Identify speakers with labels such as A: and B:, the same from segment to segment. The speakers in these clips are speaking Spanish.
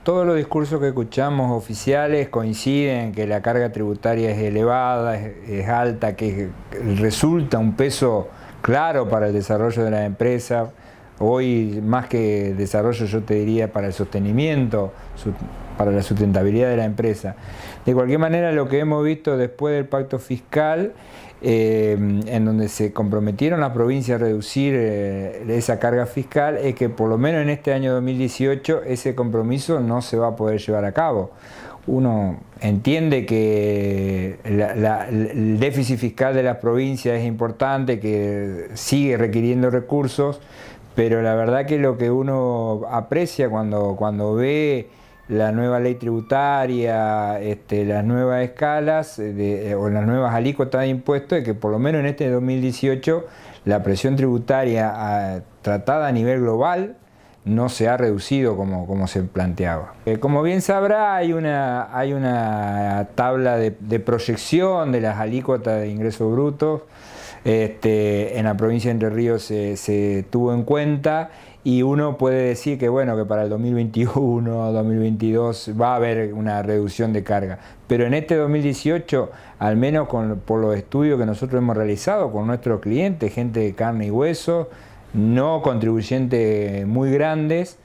A: Todos los discursos que escuchamos oficiales coinciden que la carga tributaria es elevada, es alta, que resulta un peso claro para el desarrollo de la empresa. Hoy, más que desarrollo, yo te diría para el sostenimiento, para la sustentabilidad de la empresa. De cualquier manera, lo que hemos visto después del pacto fiscal, en donde se comprometieron las provincias a reducir esa carga fiscal, es que por lo menos en este año 2018 ese compromiso no se va a poder llevar a cabo. Uno entiende que el déficit fiscal de las provincias es importante, que sigue requiriendo recursos, pero la verdad que lo que uno aprecia cuando ve la nueva ley tributaria, las nuevas escalas o las nuevas alícuotas de impuestos, es que por lo menos en este 2018 la presión tributaria tratada a nivel global no se ha reducido como se planteaba. Como bien sabrá, hay una tabla de proyección de las alícuotas de ingresos brutos. En la provincia de Entre Ríos se tuvo en cuenta, y uno puede decir que bueno, que para el 2021 o 2022 va a haber una reducción de carga, pero en este 2018, al menos por los estudios que nosotros hemos realizado con nuestros clientes, gente de carne y hueso, no contribuyentes muy grandes,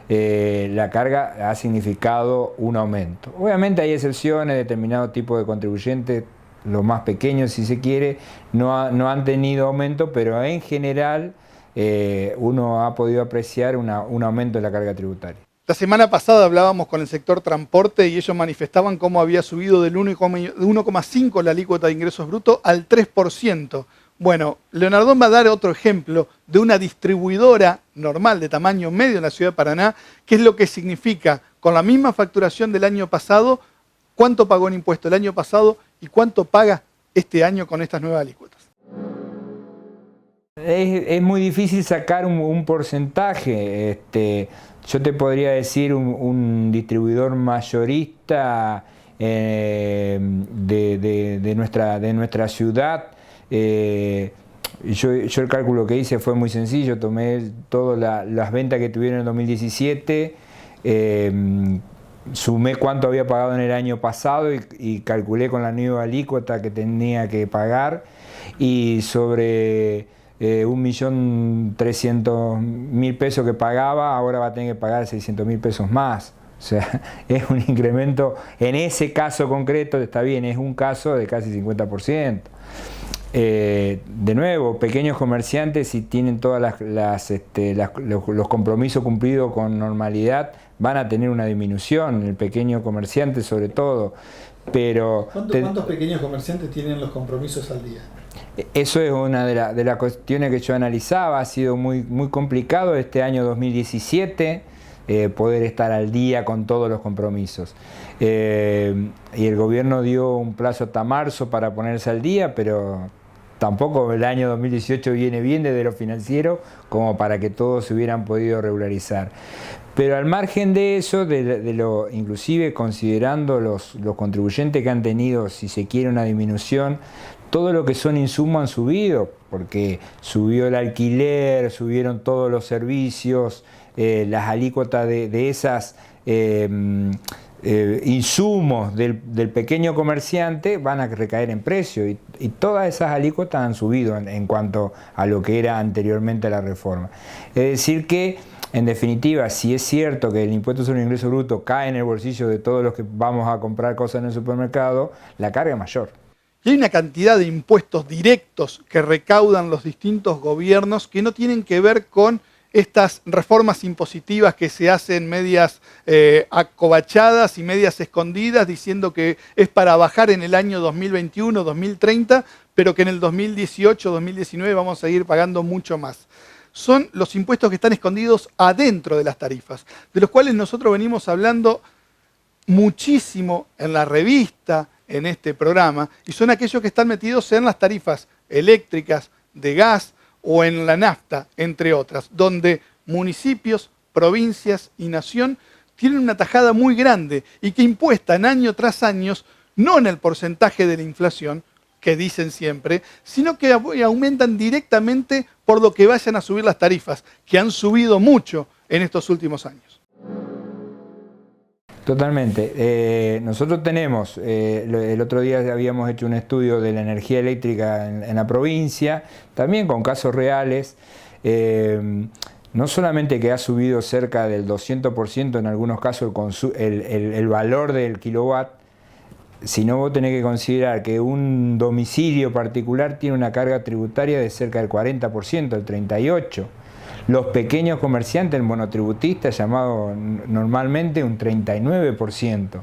A: la carga ha significado un aumento. Obviamente hay excepciones, determinados tipos de contribuyentes, los más pequeños si se quiere, no han tenido aumento, pero en general uno ha podido apreciar un aumento de la carga tributaria.
B: La semana pasada hablábamos con el sector transporte y ellos manifestaban cómo había subido del 1,5 la alícuota de ingresos brutos al 3%. Bueno, Leonardo va a dar otro ejemplo de una distribuidora normal de tamaño medio en la ciudad de Paraná, qué es lo que significa con la misma facturación del año pasado, cuánto pagó en impuesto el año pasado y cuánto paga este año con estas nuevas alícuotas.
A: Es muy difícil sacar un porcentaje. Yo te podría decir un distribuidor mayorista de nuestra ciudad. Yo el cálculo que hice fue muy sencillo. Tomé todas las ventas que tuvieron en 2017, sumé cuánto había pagado en el año pasado y calculé con la nueva alícuota que tenía que pagar, y sobre 1.300.000 pesos que pagaba, ahora va a tener que pagar 600.000 pesos más. O sea, es un incremento, en ese caso concreto, está bien, es un caso de casi 50%. De nuevo, pequeños comerciantes, si tienen todos los compromisos cumplidos con normalidad, van a tener una disminución, el pequeño comerciante sobre todo. Pero
B: ¿Cuántos pequeños comerciantes tienen los compromisos al día?
A: Eso es una de las cuestiones que yo analizaba. Ha sido muy complicado este año 2017 poder estar al día con todos los compromisos. Y el gobierno dio un plazo hasta marzo para ponerse al día, pero tampoco el año 2018 viene bien desde lo financiero como para que todos se hubieran podido regularizar. Pero al margen de eso, inclusive considerando los contribuyentes que han tenido, si se quiere, una disminución, todo lo que son insumos han subido, porque subió el alquiler, subieron todos los servicios, las alícuotas de esas insumos del pequeño comerciante van a recaer en precio, y todas esas alícuotas han subido en cuanto a lo que era anteriormente la reforma. Es decir que, en definitiva, si es cierto que el impuesto sobre el ingreso bruto cae en el bolsillo de todos los que vamos a comprar cosas en el supermercado, la carga es mayor.
B: Y hay una cantidad de impuestos directos que recaudan los distintos gobiernos que no tienen que ver con estas reformas impositivas que se hacen medias acobachadas y medias escondidas, diciendo que es para bajar en el año 2021, 2030, pero que en el 2018, 2019 vamos a seguir pagando mucho más. Son los impuestos que están escondidos adentro de las tarifas, de los cuales nosotros venimos hablando muchísimo en la revista, en este programa, y son aquellos que están metidos en las tarifas eléctricas, de gas o en la nafta, entre otras, donde municipios, provincias y nación tienen una tajada muy grande y que impuestan año tras año, no en el porcentaje de la inflación, que dicen siempre, sino que aumentan directamente por lo que vayan a subir las tarifas, que han subido mucho en estos últimos años.
A: Totalmente. Nosotros tenemos, el otro día habíamos hecho un estudio de la energía eléctrica en la provincia, también con casos reales. No solamente que ha subido cerca del 200% en algunos casos el valor del kilowatt, sino vos tenés que considerar que un domicilio particular tiene una carga tributaria de cerca del 40%, el 38%. Los pequeños comerciantes, el monotributista, llamado normalmente un 39%.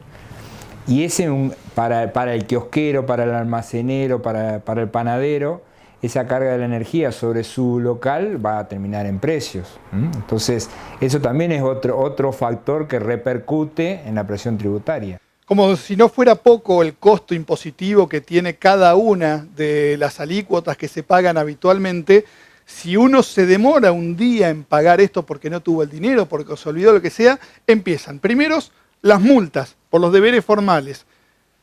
A: Y ese para el kiosquero, para el almacenero, para el panadero, esa carga de la energía sobre su local va a terminar en precios. Entonces, eso también es otro factor que repercute en la presión tributaria.
B: Como si no fuera poco el costo impositivo que tiene cada una de las alícuotas que se pagan habitualmente, si uno se demora un día en pagar esto porque no tuvo el dinero, porque se olvidó lo que sea, empiezan primero las multas por los deberes formales,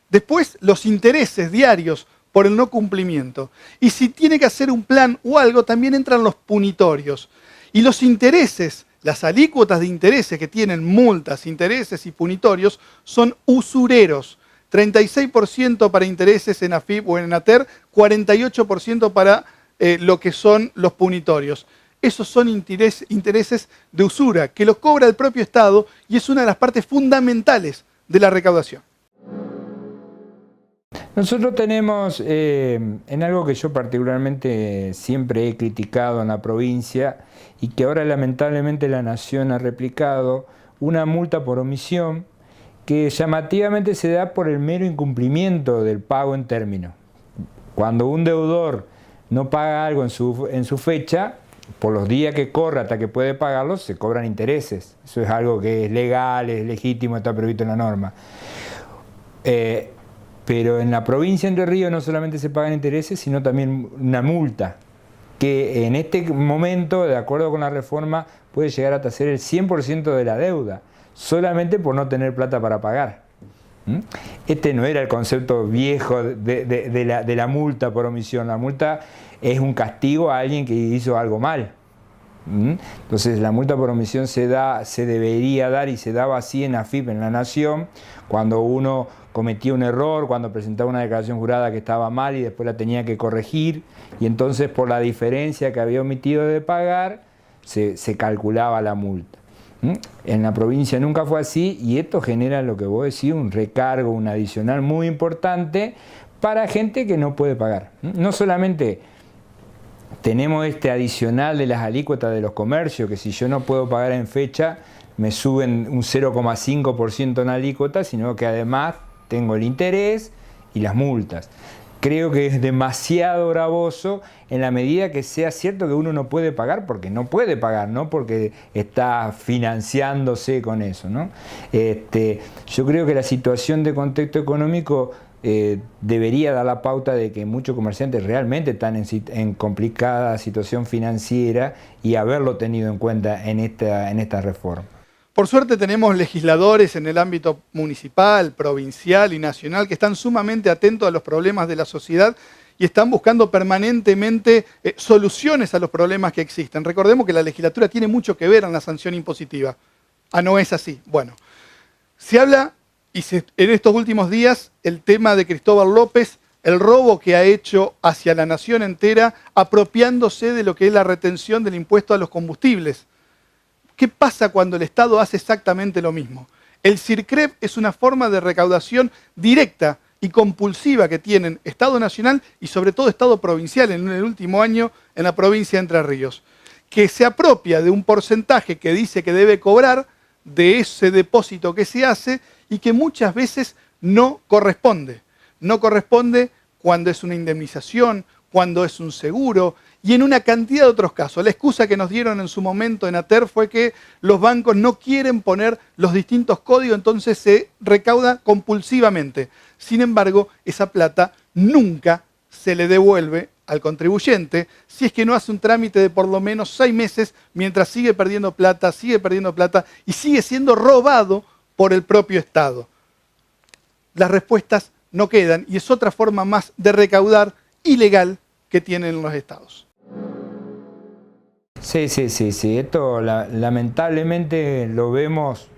B: después los intereses diarios por el no cumplimiento. Y si tiene que hacer un plan o algo, también entran los punitorios. Y los intereses, las alícuotas de intereses que tienen multas, intereses y punitorios son usureros. 36% para intereses en AFIP o en ENATER, 48% para lo que son los punitorios. Esos son intereses de usura que los cobra el propio Estado y es una de las partes fundamentales de la recaudación.
A: Nosotros tenemos, en algo que yo particularmente siempre he criticado en la provincia y que ahora lamentablemente la Nación ha replicado, una multa por omisión que llamativamente se da por el mero incumplimiento del pago en término. Cuando un deudor no paga algo en su fecha, por los días que corre hasta que puede pagarlo, se cobran intereses. Eso es algo que es legal, es legítimo, está previsto en la norma. Pero en la provincia de Entre Ríos no solamente se pagan intereses, sino también una multa, que en este momento, de acuerdo con la reforma, puede llegar hasta ser el 100% de la deuda, solamente por no tener plata para pagar. Este no era el concepto viejo de la multa por omisión. La multa es un castigo a alguien que hizo algo mal. Entonces la multa por omisión se debería dar y se daba así en AFIP, en la Nación, cuando uno cometía un error, cuando presentaba una declaración jurada que estaba mal y después la tenía que corregir, y entonces por la diferencia que había omitido de pagar, se calculaba la multa. En la provincia nunca fue así y esto genera lo que vos decís, un recargo, un adicional muy importante para gente que no puede pagar. No solamente tenemos este adicional de las alícuotas de los comercios, que si yo no puedo pagar en fecha me suben un 0,5% en alícuota, sino que además tengo el interés y las multas. Creo que es demasiado gravoso en la medida que sea cierto que uno no puede pagar porque no puede pagar, no porque está financiándose con eso, ¿no? Yo creo que la situación de contexto económico debería dar la pauta de que muchos comerciantes realmente están en complicada situación financiera y haberlo tenido en cuenta en esta reforma.
B: Por suerte tenemos legisladores en el ámbito municipal, provincial y nacional que están sumamente atentos a los problemas de la sociedad y están buscando permanentemente soluciones a los problemas que existen. Recordemos que la legislatura tiene mucho que ver en la sanción impositiva. Ah, ¿no es así? Bueno, se habla, en estos últimos días, el tema de Cristóbal López, el robo que ha hecho hacia la nación entera, apropiándose de lo que es la retención del impuesto a los combustibles. ¿Qué pasa cuando el Estado hace exactamente lo mismo? El CIRCREP es una forma de recaudación directa y compulsiva que tienen Estado nacional y sobre todo Estado provincial en el último año en la provincia de Entre Ríos, que se apropia de un porcentaje que dice que debe cobrar de ese depósito que se hace y que muchas veces no corresponde. No corresponde cuando es una indemnización, cuando es un seguro y en una cantidad de otros casos. La excusa que nos dieron en su momento en ATER fue que los bancos no quieren poner los distintos códigos, entonces se recauda compulsivamente. Sin embargo, esa plata nunca se le devuelve al contribuyente si es que no hace un trámite de por lo menos 6 meses mientras sigue perdiendo plata y sigue siendo robado por el propio Estado. Las respuestas no quedan y es otra forma más de recaudar ilegal que tienen los estados.
A: Sí. Esto lamentablemente lo vemos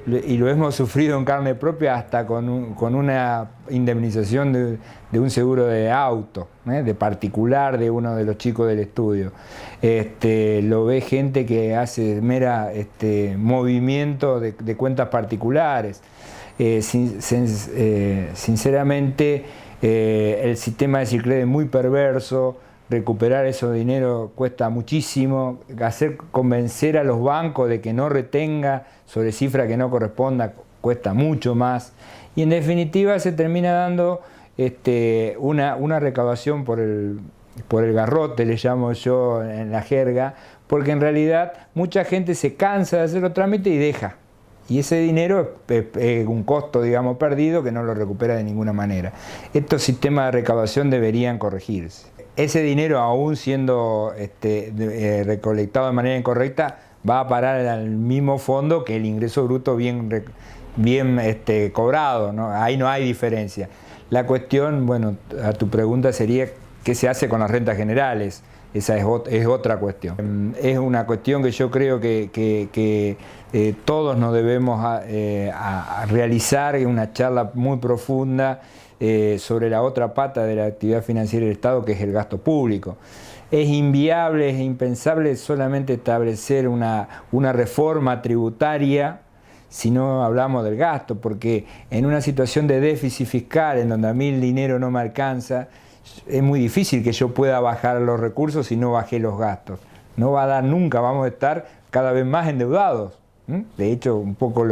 A: y lo hemos sufrido en carne propia hasta con una indemnización de un seguro de auto, de particular de uno de los chicos del estudio. Lo ve gente que hace mera movimiento de cuentas particulares. Sinceramente, el sistema de Sicredi es muy perverso. Recuperar esos dinero cuesta muchísimo, convencer a los bancos de que no retenga sobre cifra que no corresponda cuesta mucho más, y en definitiva se termina dando una recaudación por el garrote, le llamo yo en la jerga, porque en realidad mucha gente se cansa de hacer los trámites y deja. Y ese dinero es un costo, digamos, perdido que no lo recupera de ninguna manera. Estos sistemas de recaudación deberían corregirse. Ese dinero, aún siendo recolectado de manera incorrecta, va a parar al mismo fondo que el ingreso bruto bien cobrado, ¿no? Ahí no hay diferencia. La cuestión, bueno, a tu pregunta sería ¿qué se hace con las rentas generales? Esa es otra cuestión. Es una cuestión que yo creo que todos nos debemos a realizar, una charla muy profunda sobre la otra pata de la actividad financiera del Estado, que es el gasto público. Es inviable, es impensable solamente establecer una reforma tributaria si no hablamos del gasto, porque en una situación de déficit fiscal en donde a mí el dinero no me alcanza, es muy difícil que yo pueda bajar los recursos si no bajé los gastos. No va a dar nunca, vamos a estar cada vez más endeudados. De hecho, un poco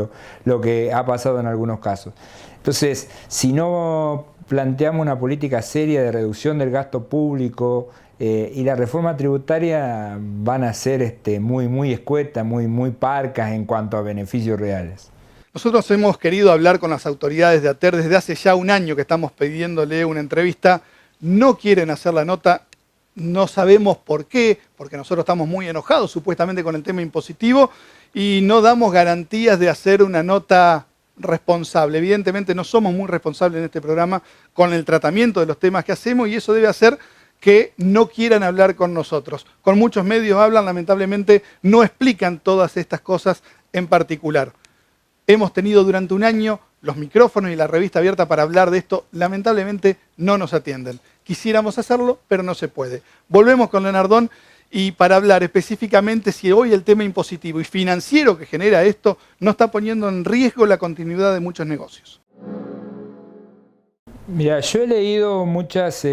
A: lo que ha pasado en algunos casos. Entonces, si no planteamos una política seria de reducción del gasto público, y la reforma tributaria van a ser muy escuetas, muy parcas en cuanto a beneficios reales.
B: Nosotros hemos querido hablar con las autoridades de ATER desde hace ya un año que estamos pidiéndole una entrevista. No quieren hacer la nota, no sabemos por qué, porque nosotros estamos muy enojados supuestamente con el tema impositivo y no damos garantías de hacer una nota responsable. Evidentemente no somos muy responsables en este programa con el tratamiento de los temas que hacemos, y eso debe hacer que no quieran hablar con nosotros. Con muchos medios hablan, lamentablemente no explican todas estas cosas en particular. Hemos tenido durante un año los micrófonos y la revista abierta para hablar de esto, lamentablemente no nos atienden. Quisiéramos hacerlo, pero no se puede. Volvemos con Leonardón y para hablar específicamente si hoy el tema impositivo y financiero que genera esto no está poniendo en riesgo la continuidad de muchos negocios.
A: Mira, yo he leído muchos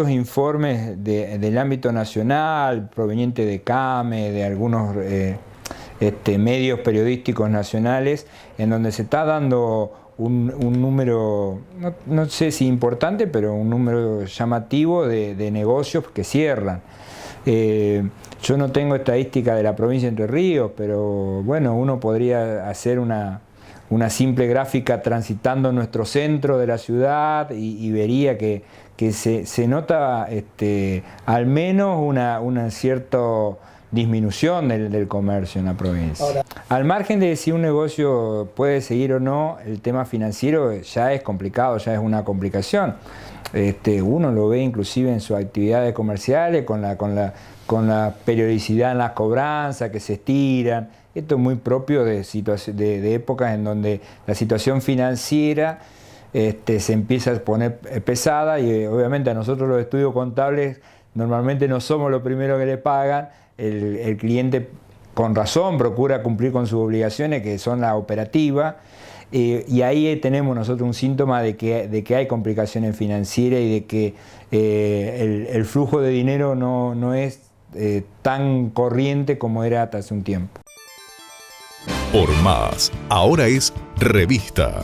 A: informes del ámbito nacional, provenientes de CAME, de algunos medios periodísticos nacionales, en donde se está dando un número, no sé si importante, pero un número llamativo de negocios que cierran. Yo no tengo estadística de la provincia de Entre Ríos, pero bueno, uno podría hacer una simple gráfica transitando nuestro centro de la ciudad y vería que se nota al menos una cierta disminución del comercio en la provincia. Ahora, al margen de si un negocio puede seguir o no, el tema financiero ya es complicado, ya es una complicación. Uno lo ve inclusive en sus actividades comerciales, con la periodicidad en las cobranzas que se estiran. Esto es muy propio de épocas en donde la situación financiera se empieza a poner pesada, y obviamente a nosotros los estudios contables normalmente no somos los primeros que le pagan. El cliente con razón procura cumplir con sus obligaciones, que son la operativa, y ahí tenemos nosotros un síntoma de que hay complicaciones financieras y de que el flujo de dinero no es tan corriente como era hasta hace un tiempo.
C: Por Más, ahora es revista.